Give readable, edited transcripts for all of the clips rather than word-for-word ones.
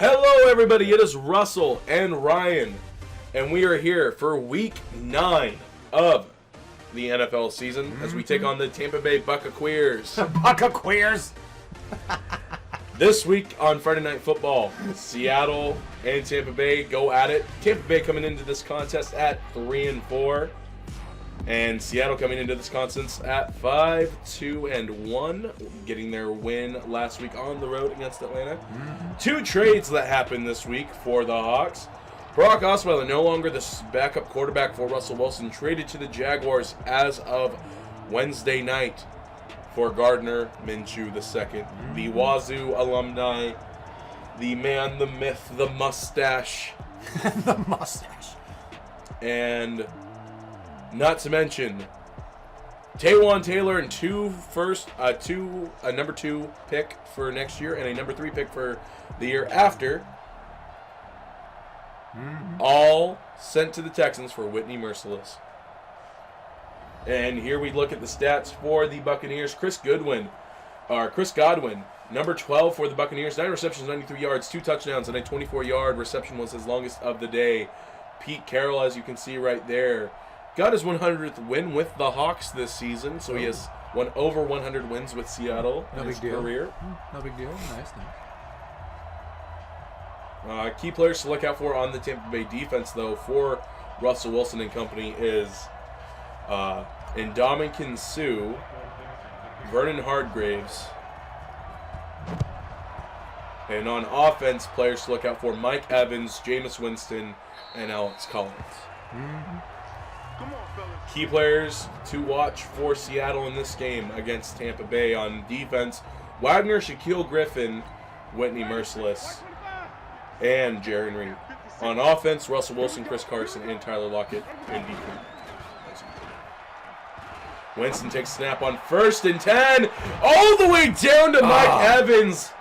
Hello everybody, it is Russell and Ryan, and we are here for week 9 of the NFL season as we take on the Tampa Bay BuccaQueers. BuccaQueers! This week on Friday Night Football, Seattle and Tampa Bay go at it. Tampa Bay coming into this contest at 3-4, and Seattle coming into this contest at 5-2-1, getting their win last week on the road against Atlanta. Two trades that happened this week for the Hawks. Brock Osweiler, no longer the backup quarterback for Russell Wilson, traded to the Jaguars as of Wednesday night for Gardner Minshew II, the Wazoo alumni, the man, the myth, the mustache. The mustache. And not to mention Taywan Taylor and a number 2 pick for next year and a number 3 pick for the year after. All sent to the Texans for Whitney Merciless. And here we look at the stats for the Buccaneers. Chris Godwin, number 12 for the Buccaneers. 9 receptions, 93 yards, 2 touchdowns, and a 24-yard reception was his longest of the day. Pete Carroll, as you can see right there, got his 100th win with the Hawks this season, so he has won over 100 wins with Seattle in his career. No big deal. Nice. Key players to look out for on the Tampa Bay defense, though, for Russell Wilson and company is Ndamukong Suh, Vernon Hargreaves, and on offense, players to look out for Mike Evans, Jameis Winston, and Alex Collins. Key players to watch for Seattle in this game against Tampa Bay on defense: Wagner, Shaquille Griffin, Whitney Merciless, and Jaron Reed. On offense, Russell Wilson, Chris Carson, and Tyler Lockett and DK. Winston takes a snap on 1st and 10, all the way down to Mike Evans.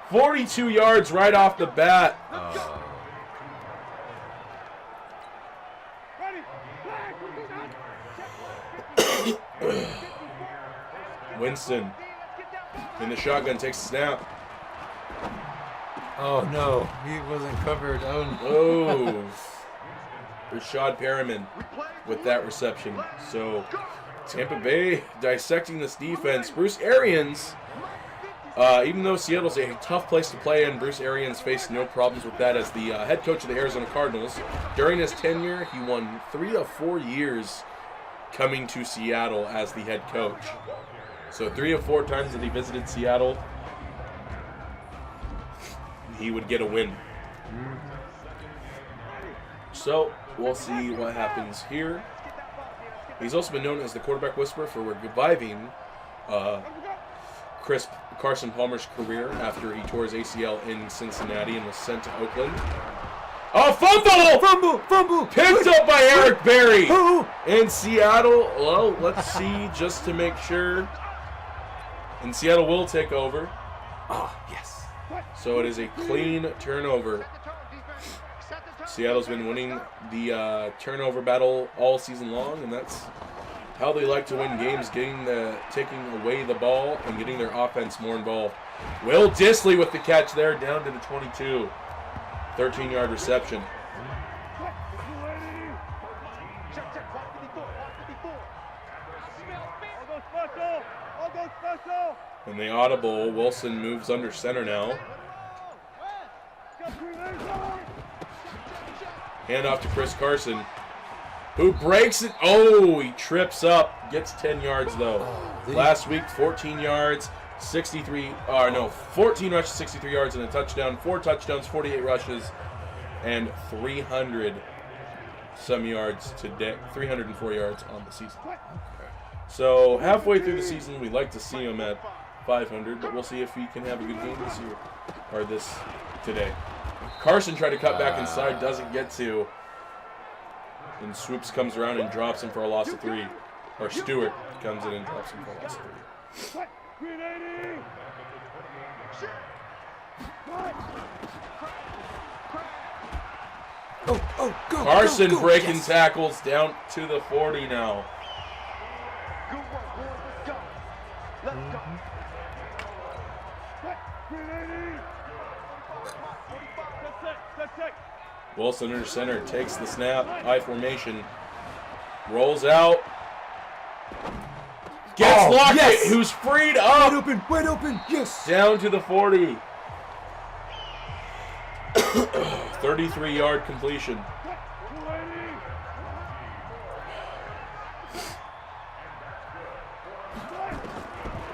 42 yards right off the bat. Winston in the shotgun takes a snap. Oh no, he wasn't covered. Oh, Rashad Perriman with that reception. So Tampa Bay dissecting this defense. Bruce Arians, even though Seattle's a tough place to play in, Bruce Arians faced no problems with that as the head coach of the Arizona Cardinals. During his tenure, he won 3 of 4 years coming to Seattle as the head coach. So 3 of 4 times that he visited Seattle, he would get a win. So we'll see what happens here. He's also been known as the quarterback whisperer for reviving Carson Palmer's career after he tore his ACL in Cincinnati and was sent to Oakland. Oh, fumble! Picked up by Eric Berry. In Seattle, well, let's see just to make sure. And Seattle will take over. Oh, yes. So it is a clean turnover. Seattle's been winning the turnover battle all season long, and that's how they like to win games, taking away the ball and getting their offense more involved. Will Dissly with the catch there, down to the 22. 13-yard reception. And the audible, Wilson moves under center now. Hand off to Chris Carson, who breaks it. Oh, he trips up. Gets 10 yards, though. Last week, 14 yards, 14 rushes, 63 yards, and a touchdown. 4 touchdowns, 48 rushes, and 300-some yards today. 304 yards on the season. So halfway through the season, we'd like to see him at 500, but we'll see if he can have a good game this year, or today. Carson tried to cut back inside, doesn't get to. And Swoops comes around and drops him for a loss of 3. Or Stewart comes in and drops him for a loss of 3. Carson breaking tackles down to the 40 now. Wilson under center takes the snap, I formation, rolls out, gets Lockett, yes! who's freed up, Wide open, yes! down to the 40. 33-yard completion.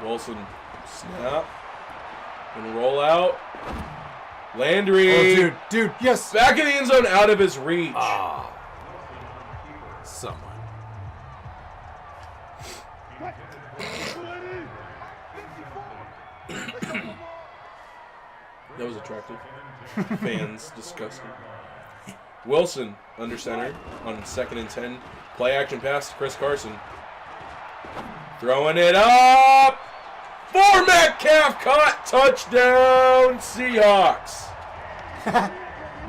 Wilson, snap, and roll out. Landry. Oh, dude, yes! Back in the end zone, out of his reach. Ah. Someone. That was attractive. Fans, disgusting. Wilson, under center, on 2nd and 10. Play action pass to Chris Carson. Throwing it up! For Metcalf, caught, touchdown, Seahawks.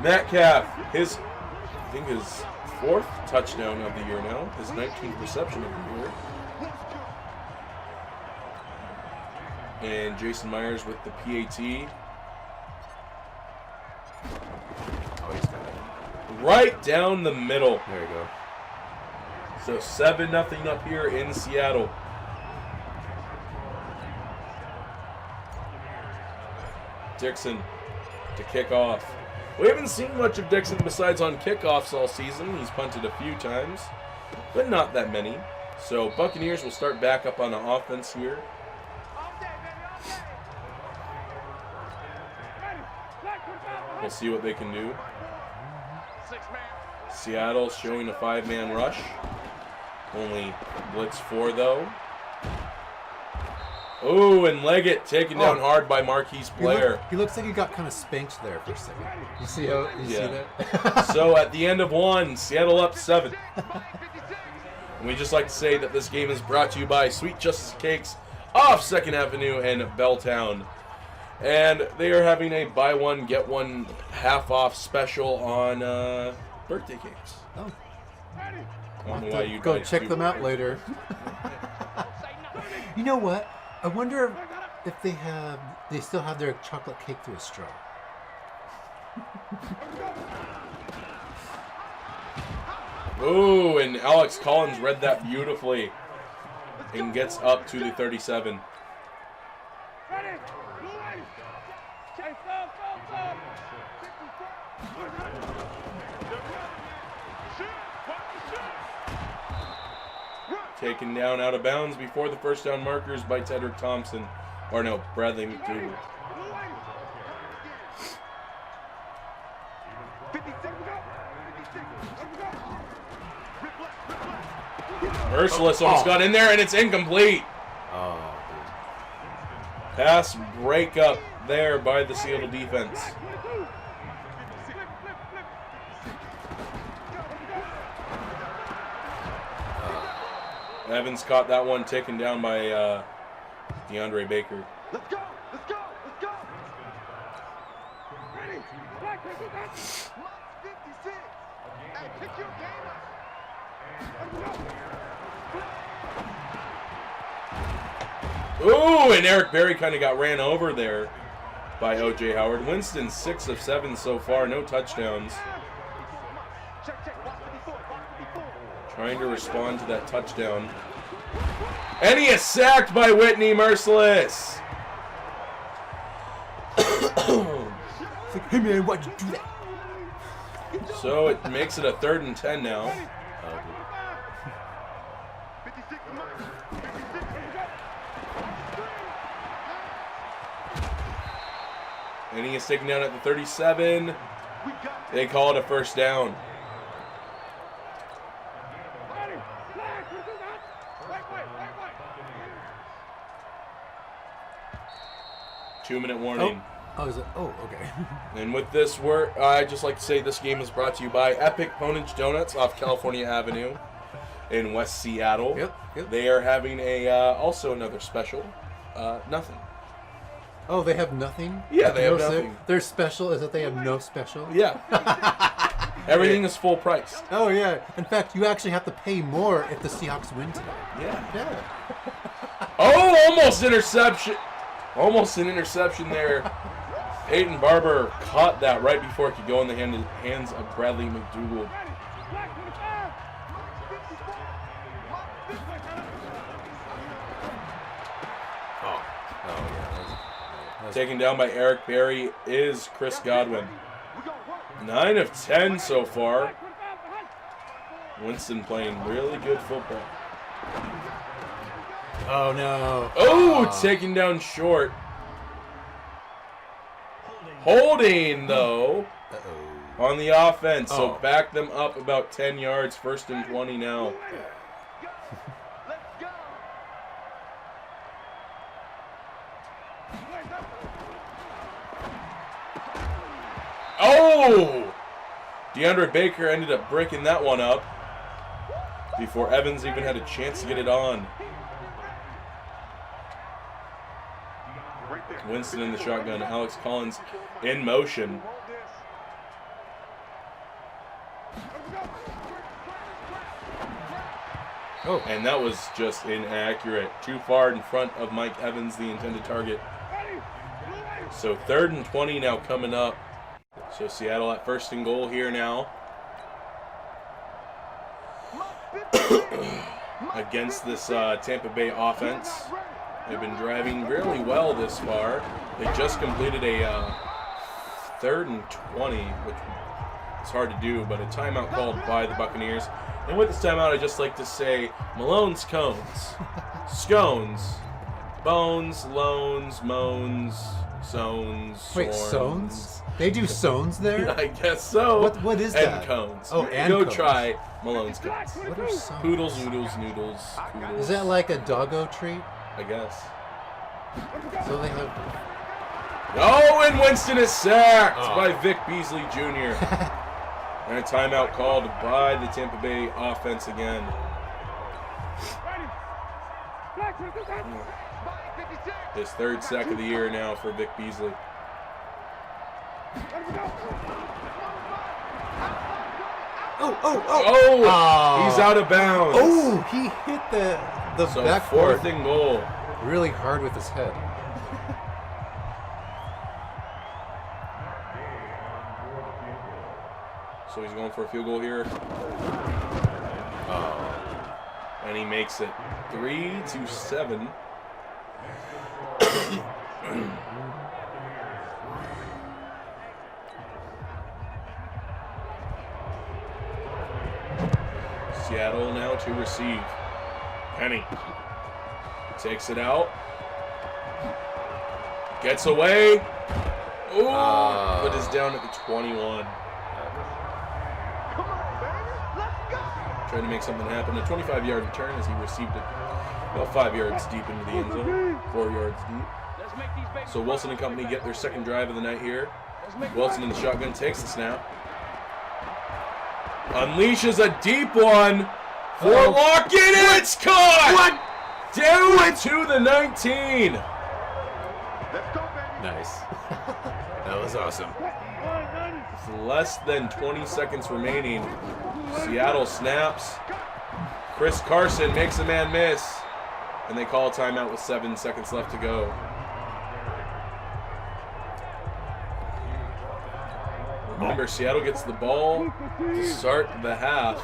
Metcalf, I think his 4th touchdown of the year now, his 19th reception of the year. And Jason Myers with the PAT. Oh, he's got it. Right down the middle. There you go. So 7-0 up here in Seattle. Dixon to kick off. We haven't seen much of Dixon besides on kickoffs all season. He's punted a few times, but not that many. So Buccaneers will start back up on the offense here. We'll see what they can do. Seattle showing a 5-man rush. Only blitz 4 though. Oh, and Leggett taken down hard by Marquise Blair. He looks like he got kind of spanked there for a second. You see how? You see that? So at the end of 1, Seattle up 7. And we just like to say that this game is brought to you by Sweet Justice Cakes off 2nd Avenue and Belltown. And they are having a buy one, get one half off special on birthday cakes. Oh. I don't know why you go guys check do them out birthday. later. You know what? I wonder if they still have their chocolate cake through a straw. Ooh, and Alex Collins read that beautifully and gets up to the 37. Taken down out of bounds before the first down markers by Tedrick Thompson. Or no, Bradley McDougal. Merciless almost got in there, and it's incomplete. Oh, Pass breakup there by the Seattle defense. Evans caught that one taken down by DeAndre Baker. Let's go! Let's go! Let's go! Ready? Black 56! Hey, pick your game up! Ooh, and Eric Berry kind of got ran over there by O.J. Howard. Winston 6 of 7 so far, no touchdowns. Trying to respond to that touchdown. And he is sacked by Whitney Merciless. it's like, hey man, why'd you do that? So it makes it a 3rd and 10 now. And he is taken down at the 37. They call it a first down. Two-minute warning. Oh, is it? Oh, okay. And with this, I'd just like to say this game is brought to you by Epic Ponage Donuts off California Avenue in West Seattle. Yep. They are having a also another special. Nothing. Oh, they have nothing? Yeah, they have nothing. Their special is that they have no special? Yeah. Everything is full price. Oh, yeah. In fact, you actually have to pay more if the Seahawks win today. Yeah. Oh, almost interception. Almost an interception there Peyton Barber caught that right before it could go in the hands of Bradley McDougald. Taken down by Eric Berry is Chris Godwin. 9 of 10 so far. Winston playing really good football. Oh, no. Oh, taken down short. Holding, though, on the offense. So back them up about 10 yards. 1st and 20 now. Oh! DeAndre Baker ended up breaking that one up before Evans even had a chance to get it on. Winston in the shotgun. Alex Collins in motion. Oh. And that was just inaccurate. Too far in front of Mike Evans, the intended target. So 3rd and 20 now coming up. So Seattle at 1st and goal here now. Against this Tampa Bay offense. They've been driving really well this far. They just completed a 3rd and 20, which is hard to do, but a timeout called by the Buccaneers. And with this timeout, I just like to say Malone's cones, scones, bones, loans, moans, zones. Wait, zones? They do zones there? I guess so. What is and that? Cones. Oh, and Go cones. Try Malone's cones. What are zones? Poodles, noodles, noodles, poodles. Is that like a doggo treat? I guess. So they have... Oh, and Winston is sacked by Vic Beasley Jr. And a timeout called by the Tampa Bay offense again. His 3rd sack of the year now for Vic Beasley. Oh! He's out of bounds. Oh, he hit the So backboard 4th and goal. really hard with his head. So he's going for a field goal here. And he makes it 3-7. Seattle now to receive. Penny takes it out. Gets away. Ooh, but is down at the 21. Trying to make something happen. A 25-yard return as he received it about 5 yards deep into the end zone. 4 yards deep. So Wilson and company get their 2nd drive of the night here. Wilson in the shotgun takes the snap. Unleashes a deep one for Lockett, and it's caught! What? Down to the 19. Nice. That was awesome. With less than 20 seconds remaining. Seattle snaps. Chris Carson makes a man miss. And they call a timeout with 7 seconds left to go. Remember, Seattle gets the ball to start the half.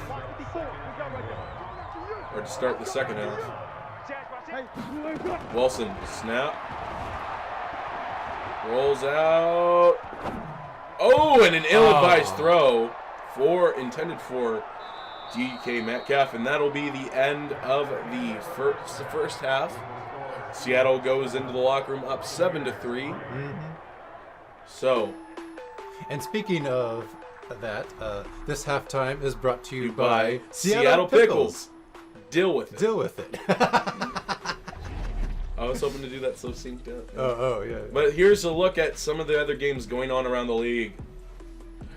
Or to start the 2nd half. Wilson, snap. Rolls out. Oh, and an ill-advised throw intended for DK Metcalf, and that'll be the end of the first half. Seattle goes into the locker room up 7-3. So, and speaking of that, this halftime is brought to you by by Seattle Pickles. Deal with it. Deal with it. I was hoping to do that so synced up. Oh, yeah. But here's a look at some of the other games going on around the league.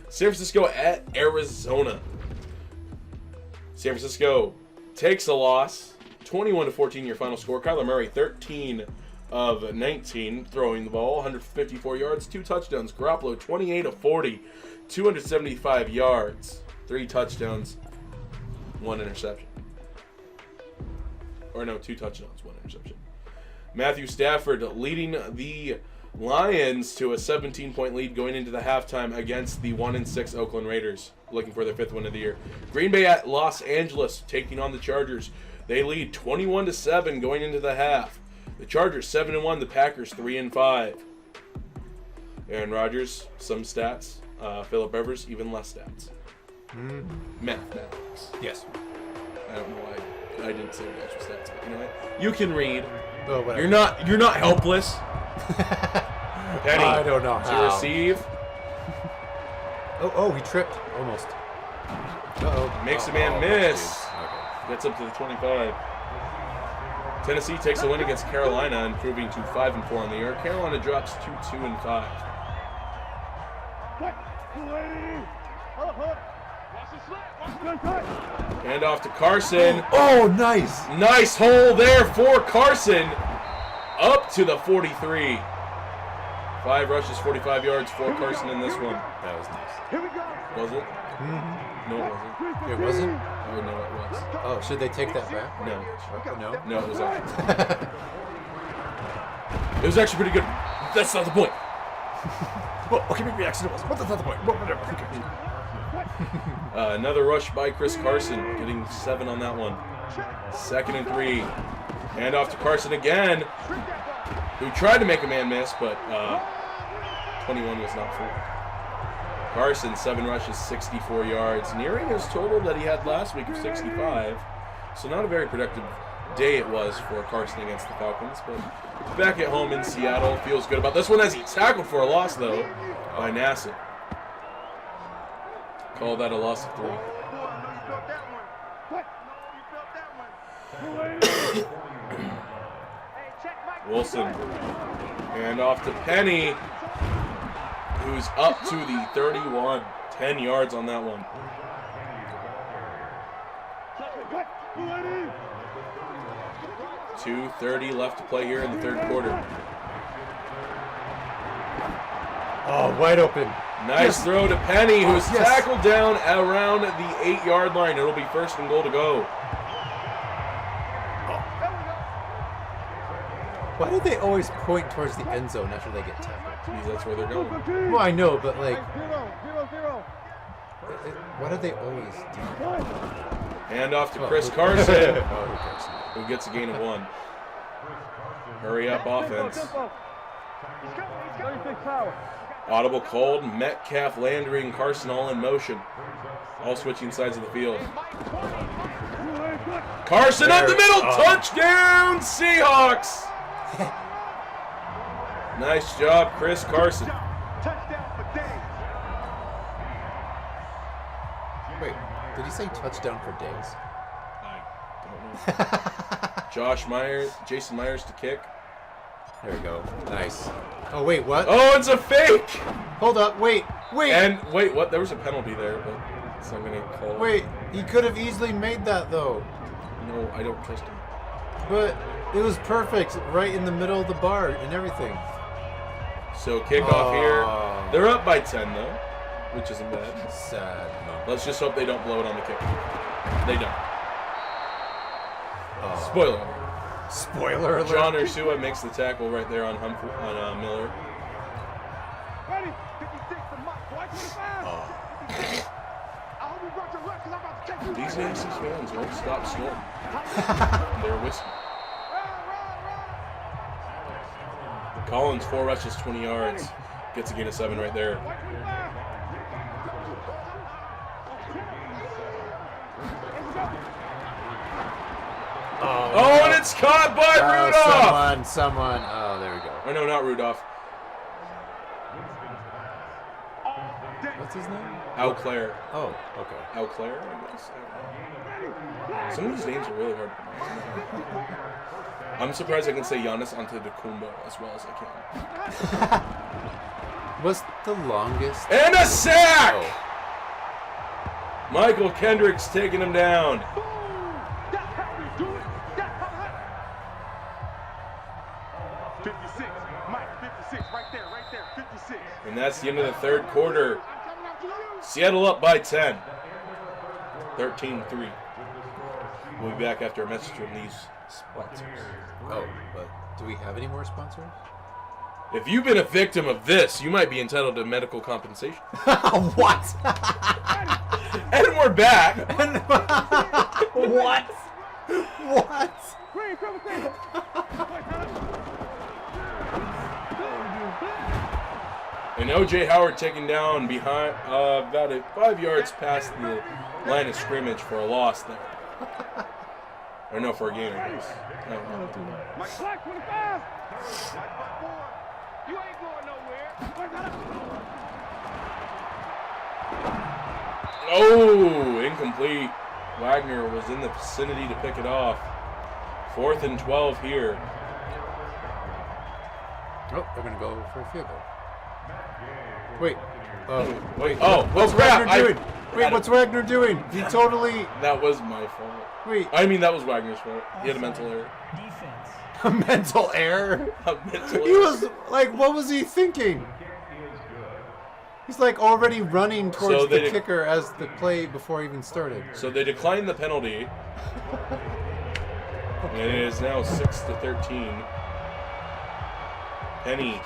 San Francisco at Arizona. San Francisco takes a loss. 21-14 your final score. Kyler Murray, 13 of 19 throwing the ball. 154 yards, 2 touchdowns. Garoppolo, 28 of 40. 275 yards. 3 touchdowns. 1 interception. Or no, 2 touchdowns, 1 interception. Matthew Stafford leading the Lions to a 17-point lead going into the halftime against the 1-6 Oakland Raiders, looking for their 5th win of the year. Green Bay at Los Angeles taking on the Chargers. They lead 21-7 going into the half. The Chargers 7-1, the Packers 3-5. Aaron Rodgers, some stats. Phillip Rivers, even less stats. Mathematics. Yes. I don't know why I didn't say the actual stats, but you know what? You can read. Oh, whatever. You're not helpless. Penny I don't know to how. receive. Oh, he tripped. Almost. Uh-oh. Makes a man miss. Okay. Gets up to the 25. Tennessee takes a win against Carolina, improving to 5-4 on the year. Carolina drops to 2-5. Hand off to Carson. Oh, nice. Nice hole there for Carson. Up to the 43. 5 rushes, 45 yards for Carson in this one. That was nice. Here we go. Was it? Mm-hmm. No, it wasn't. It wasn't? Oh, no, it was. Oh, should they take that back? No. No? No, it was actually. It was actually pretty good. That's not the point. Well, okay, maybe accident was. But that's not the point. Well, whatever. Another rush by Chris Carson, getting 7 on that one. 2nd and 3. Hand off to Carson again, who tried to make a man miss, but 21 was not full. Carson, 7 rushes, 64 yards, nearing his total that he had last week of 65. So not a very productive day it was for Carson against the Falcons, but back at home in Seattle, feels good about this one as he tackled for a loss, though, by Nassib. Call that a loss of 3. Wilson. And off to Penny, who's up to the 31. 10 yards on that one. 2:30 left to play here in the 3rd quarter. Oh, wide open. Nice throw to Penny, who's Yes. tackled down around the 8-yard line. It'll be 1st and goal to go. Why do they always point towards the end zone after they get tackled? Because that's where they're going. Well, I know, but like, 0-0-0. why do they always do that? Hand off to Chris Carson, Oh, Carson. who gets a gain of 1. Hurry up offense. Audible called. Metcalf, Landry, and Carson all in motion. All switching sides of the field. Carson up the middle. Touchdown, Seahawks. Nice job, Chris Carson. Touchdown for Dave. Wait, did he say touchdown for days? Jason Myers to kick. There we go. Nice. Oh, wait, what? Oh, it's a fake. Hold up, wait. And wait, what? There was a penalty there, but it's not gonna call it. Wait, he could have easily made that, though. No, I don't trust him. But it was perfect, right in the middle of the bar and everything. So kickoff here. They're up by 10 though, which isn't bad. Sad. Let's just hope they don't blow it on the kick. They don't. Oh. Spoiler alert. Spoiler alert. John Ursua makes the tackle right there on Miller. Ready? 56 to Mike. 25. I hope you brought your rest because I'm about to take you. These Yankees fans won't stop snoring. They're whistling. Collins, 4 rushes, 20 yards. Gets a gain of 7 right there. Oh, and it's caught by Rudolph! Someone. Oh, there we go. Oh, no, not Rudolph. What's his name? Auclair. Oh, okay. Auclair, I guess. Some of these names are really hard to pronounce. I'm surprised I can say Giannis Antetokounmpo as well as I can. What's the longest? And a sack! Oh. Michael Kendrick's taking him down. That's how we do it. That's how. 56. Mike, 56. Right there. 56. And that's the end of the 3rd quarter. I'm coming after you. Seattle up by 10. 13-3. We'll be back after a message from these sponsors. Oh, but do we have any more sponsors? If you've been a victim of this, you might be entitled to medical compensation. What? And we're back. What? What? And O.J. Howard taken down behind about 5 yards past the line of scrimmage for a loss there. Or no, for a gain, I guess. No. Mike Black 25. You ain't going nowhere. Oh, incomplete. Wagner was in the vicinity to pick it off. 4th and 12 here. Oh, they're gonna go for a field goal. Wait. Wait. What's crap. Wagner doing? Wait, what's Wagner doing? He totally. That was my fault. Wait. I mean, that was Wagner's fault. He had a mental error. Defense. A mental error? A mental He error. was like, what was he thinking? He's like already running towards So the they- kicker as the play before even started. So they declined the penalty. And it is now 6-13. Penny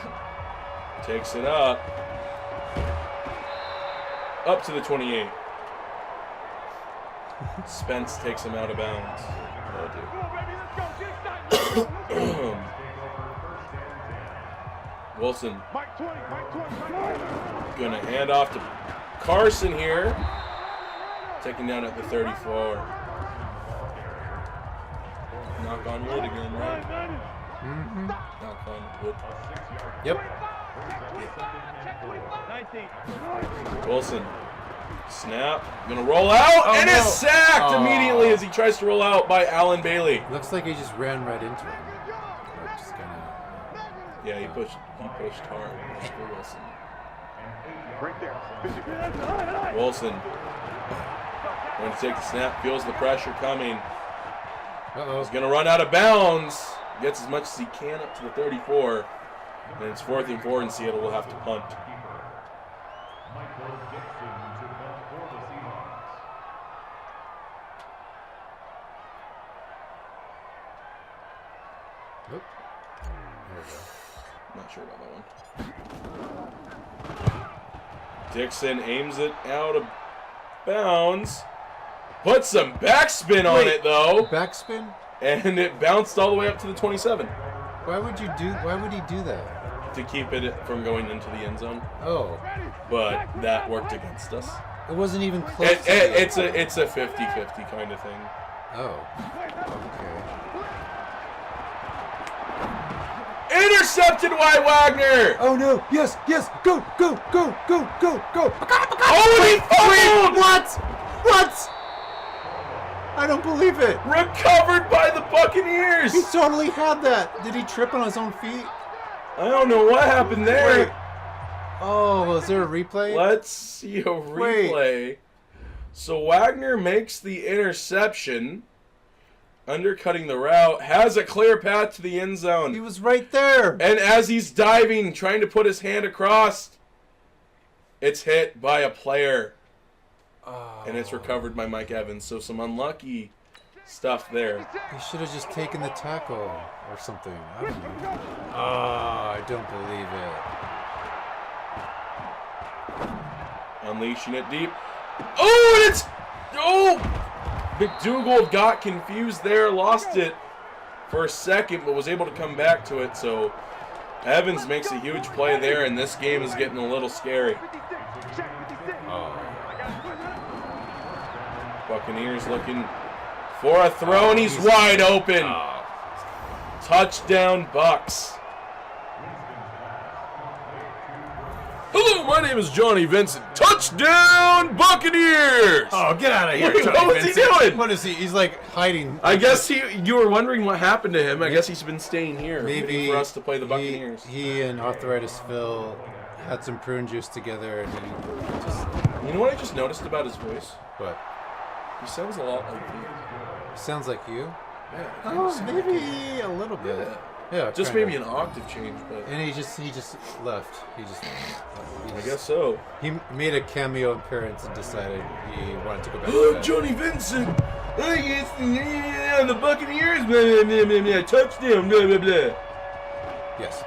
takes it up to the 28. Spence takes him out of bounds. Wilson Mike 20, Mike 20, Mike 20. gonna hand off to Carson here. Taken down at the 34. Knock on wood again, right? Mm-hmm. Knock on wood. Yep. 19. Wilson. Snap. Gonna roll out and no. is sacked Oh. immediately as he tries to roll out by Alan Bailey. Looks like he just ran right into him. Like, just kinda... Yeah, he pushed hard for Wilson. Right there. Wilson. Going to take the snap, feels the pressure coming. Uh-oh. He's gonna run out of bounds. Gets as much as he can up to the 34. And it's 4th and 4 and Seattle will have to punt. Oop. There we go. Not sure about that one. Dixon aims it out of bounds. Put some backspin on it though. Backspin? And it bounced all the way up to the 27 Why would he do that? to keep it from going into the end zone. Oh. But that worked against us. It wasn't even close to It's a 50-50 kind of thing. Oh. Okay. Intercepted by Wagner. Oh no! Yes! Yes! Go! Go! Go! Go! Go! Go! Oh, he fumbled! What? What? I don't believe it. Recovered by the Buccaneers. He totally had that. Did he trip on his own feet? I don't know what happened there. Wait. Oh, was there a replay? Let's see a replay. So Wagner makes the interception, undercutting the route, has a clear path to the end zone. He was right there. And as he's diving, trying to put his hand across, it's hit by a player. Oh. And it's recovered by Mike Evans. So some unlucky stuff there. He should have just taken the tackle or something. I don't know. Oh, I don't believe it. Unleashing it deep. Oh, and it's... Oh! McDougal got confused there, lost it for a second, but was able to come back to it. So Evans makes a huge play there, and this game is getting a little scary. Oh. Buccaneers looking for a throw, and he's wide open. Touchdown, Bucks. Hello, my name is Johnny Vincent. Touchdown, Buccaneers! Oh, get out of here! Wait, Johnny what was he Vincent. doing? What is he? He's like hiding. I guess you were wondering what happened to him. I guess he's been staying here Maybe waiting for us to play the Buccaneers. He and Arthritis Phil had some prune juice together, and he just You know what I just noticed about his voice? what? He sounds a lot like me. Sounds like you. Yeah, Oh, maybe a little bit. Yeah, just kinda. maybe an octave change, but And he just left. He I guess so. he made a cameo appearance and decided he wanted to go back. Oh, to bed. Johnny Vincent. Oh, yes, yeah, the Buccaneers. Blah, blah, blah, blah, blah, touchdown. Blah blah blah. Yes.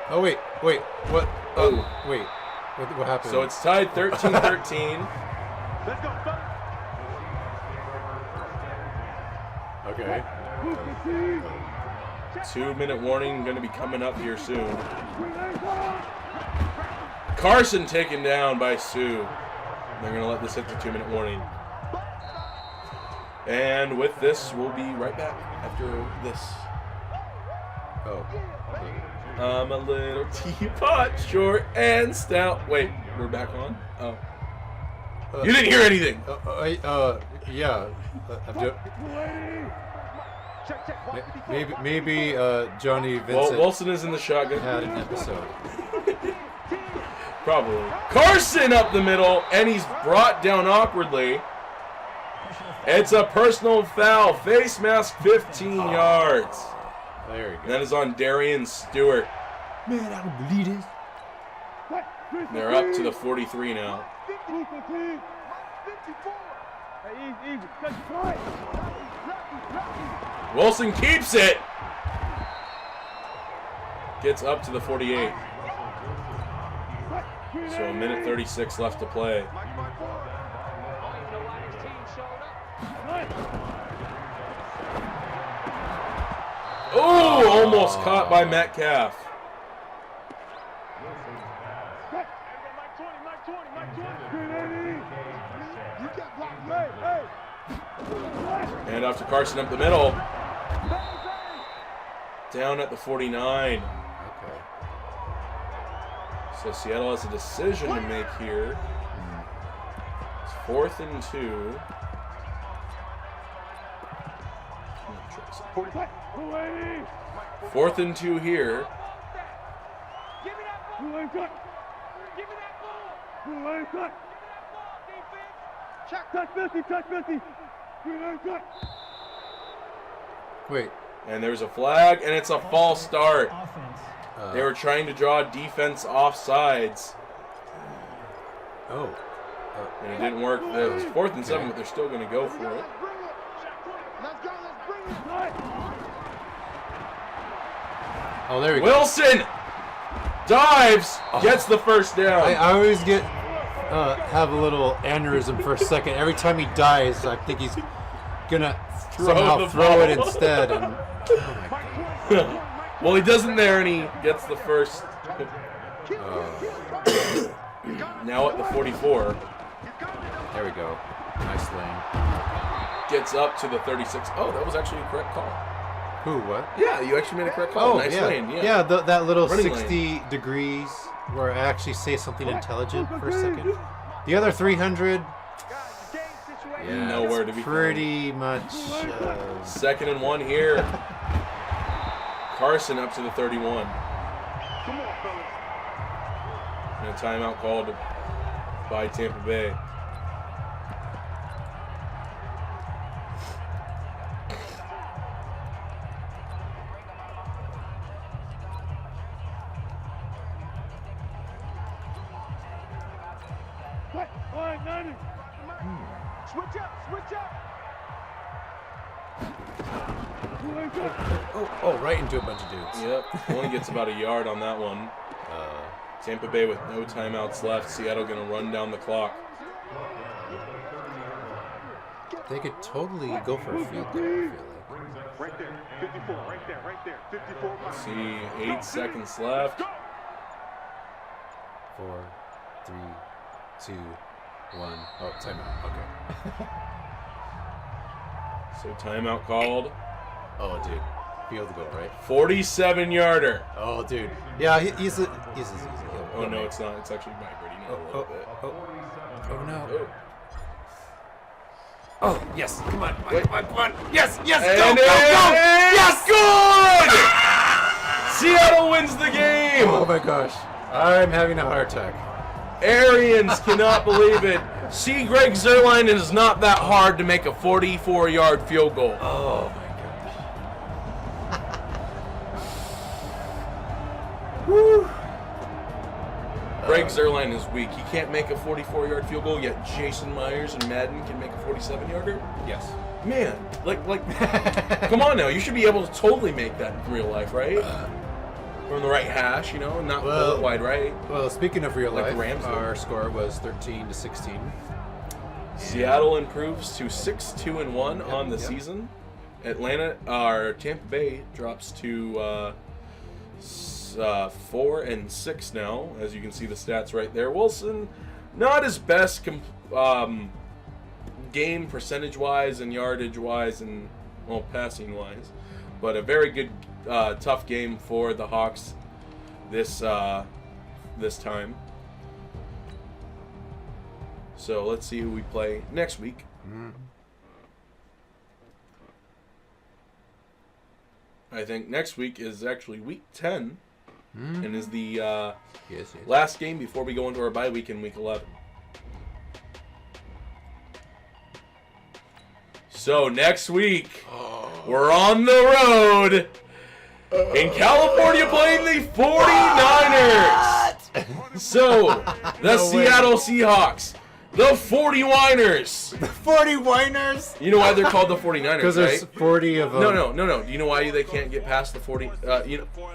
Oh, wait. What? Oh, wait. What happened? So it's tied 13-13. Let's go, son. Okay. 2-minute warning going to be coming up here soon. Carson taken down by Sue. They're going to let this hit the 2-minute warning. And with this, we'll be right back after this. Oh. I'm a little teapot, short and stout. Wait, we're back on? Oh. You didn't hear anything. Yeah. Maybe Johnny Well, Vincent Wilson is in the shotgun. had an episode. Probably. Carson up the middle, and he's brought down awkwardly. It's a personal foul. Face mask, 15 yards. There you go. That is on Darian Stewart. Man, I don't believe this. They're up to the 43 now. Wilson keeps it. Gets up to the 48. So a minute 36 left to play. Oh, almost caught by Metcalf. And off to Carson up the middle. Down at the 49. Okay. So Seattle has a decision to make here. It's 4th and 2. 4th and 2 here. Wait. And there's a flag, and it's a false start. They were trying to draw defense off sides, Oh. and it didn't work. It was 4th and 7, but they're still going to go for it. Oh, there we go. Wilson dives, gets the first down. I always have a little aneurysm for a second. Every time he dies, I think he's gonna somehow throw it instead. And, oh my God. Well, he doesn't there, and he gets the first. Now at the 44. There we go. Nice lane. Gets up to the 36. Oh, that was actually a correct call. Who? What? Yeah, you actually made a correct call. Oh, Nice yeah. lane. Yeah, that little Running 60 degrees where I actually say something intelligent for a second. The other 300. Yeah, Nowhere it's to be pretty much. 2nd and 1 here. Carson up to the 31. And a timeout called by Tampa Bay. Switch up. Oh, right into a bunch of dudes. Yep. Only gets about a yard on that one. Tampa Bay with no timeouts left. Seattle going to run down the clock. They could totally go for a field goal, I feel like. Right there, 54, right there, 54. See, 8 seconds left. 4, 3, 2, 1. Oh, timeout. Okay. So timeout called. Oh, dude. Field goal, right? 47-yarder. Oh, dude. Yeah, he's a Oh, no, it's not. It's actually vibrating a little bit. Oh, no. Oh. Oh, yes. Come on. Come on. Yes. And Go. Yes, good! Seattle wins the game. Oh, my gosh. I'm having a heart attack. Arians cannot believe it. See, Greg Zuerlein, it is not that hard to make a 44-yard field goal. Oh, my gosh. Woo. Greg Zuerlein is weak. He can't make a 44-yard field goal, yet Jason Myers and Madden can make a 47-yarder? Yes. Man, like, come on now. You should be able to totally make that in real life, right? from the right hash, you know, not Well- wide right. Well, speaking of real Like the life, Rams do. our score was 13-16. Seattle improves to 6-2-1 on the yep. season. Tampa Bay drops to 4-6 now, as you can see the stats right there. Wilson, not his best game percentage-wise and yardage-wise and passing-wise, but a very good, tough game for the Hawks this time. So let's see who we play next week. I think next week is actually week 10 and is the Yes. last game before we go into our bye week in week 11. So next week, we're on the road in California playing the 49ers. So, the Seattle Seahawks, the 40-winers. The 40 whiners? You know why they're called the 49ers, Because there's right? 40 of them. No. Do you know why they can't get past the 40?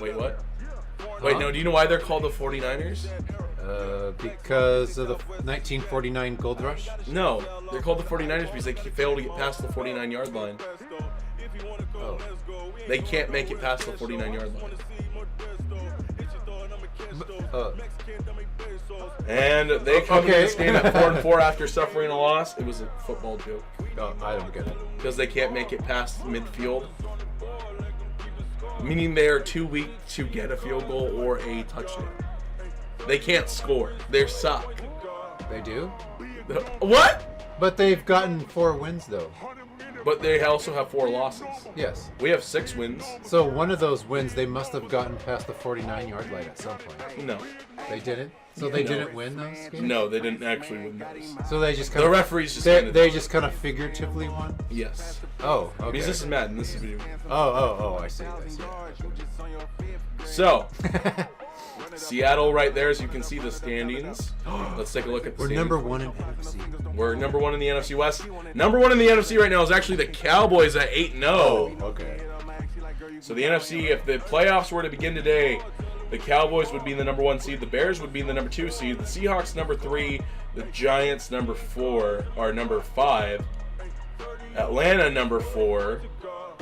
Wait, what? Wait, no. Do you know why they're called the 49ers? Because of the 1949 Gold Rush? No, they're called the 49ers because they fail to get past the 49-yard line. Oh. They can't make it past the 49-yard line. And they come into this game at 4-4 after suffering a loss. It was a football joke. Oh, I don't get it. Because they can't make it past midfield. Meaning they are too weak to get a field goal or a touchdown. They can't score. They suck. They do? What? But they've gotten 4 wins, though. But they also have 4 losses. Yes. We have 6 wins. So one of those wins, they must have gotten past the 49-yard line at some point. No. They didn't? So they No. didn't win those games? No, they didn't actually win those. So they just kind The of... referees just handed They just kind of figuratively won? Yes. Oh, okay. Because this is Madden. This is video. Oh, I see. So, Seattle right there, as you can see the standings. Let's take a look at the We're standings. number 1 in NFC. We're number 1 in the NFC West. Number 1 in the NFC right now is actually the Cowboys at 8-0. Okay. So the NFC, if the playoffs were to begin today, the Cowboys would be the number 1 seed, the Bears would be the number 2 seed, the Seahawks number 3, the Giants number 4, or number 5, Atlanta number 4,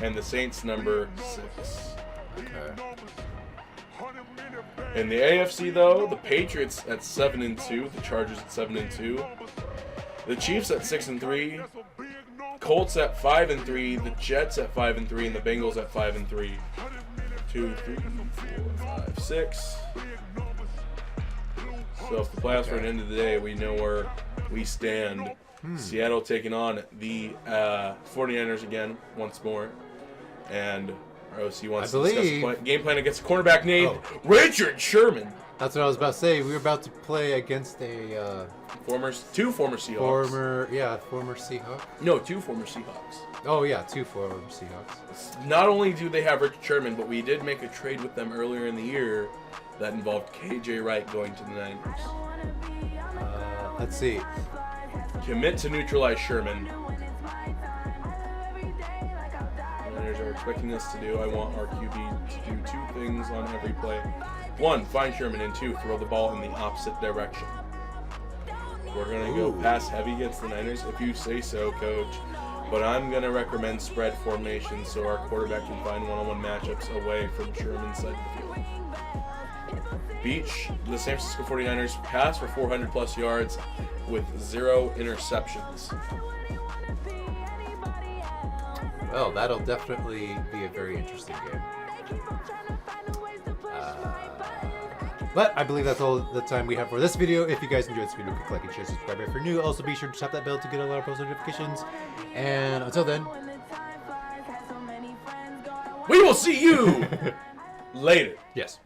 and the Saints number 6. Okay. In the AFC though, the Patriots at 7-2, the Chargers at 7-2, the Chiefs at 6-3, Colts at 5-3, the Jets at 5-3, and the Bengals at 5-3. 2, 3, 4, 5, 6. So if the playoffs were at the end of the day, we know where we stand. Seattle taking on the 49ers again, once more. And our OC wants to discuss the game plan against a cornerback named Richard Sherman. That's what I was about to say. We were about to play against a Two former Seahawks. former Seahawk. No, 2 former Seahawks. Oh yeah, 2 former Seahawks. Not only do they have Richard Sherman, but we did make a trade with them earlier in the year that involved KJ Wright going to the Niners. Let's see. Commit to neutralize Sherman. Niners are expecting us to do. I want our QB to do 2 things on every play. 1, find Sherman, and 2, throw the ball in the opposite direction. We're going to go pass heavy against the Niners, if you say so, coach. But I'm going to recommend spread formation so our quarterback can find one-on-one matchups away from Sherman's side of the field. Beach, the San Francisco 49ers pass for 400-plus yards with 0 interceptions. Well, that'll definitely be a very interesting game. But I believe that's all the time we have for this video. If you guys enjoyed this video, click like and share, subscribe if you're new. Also, be sure to tap that bell to get a lot of post notifications. And until then, we will see you later. yes.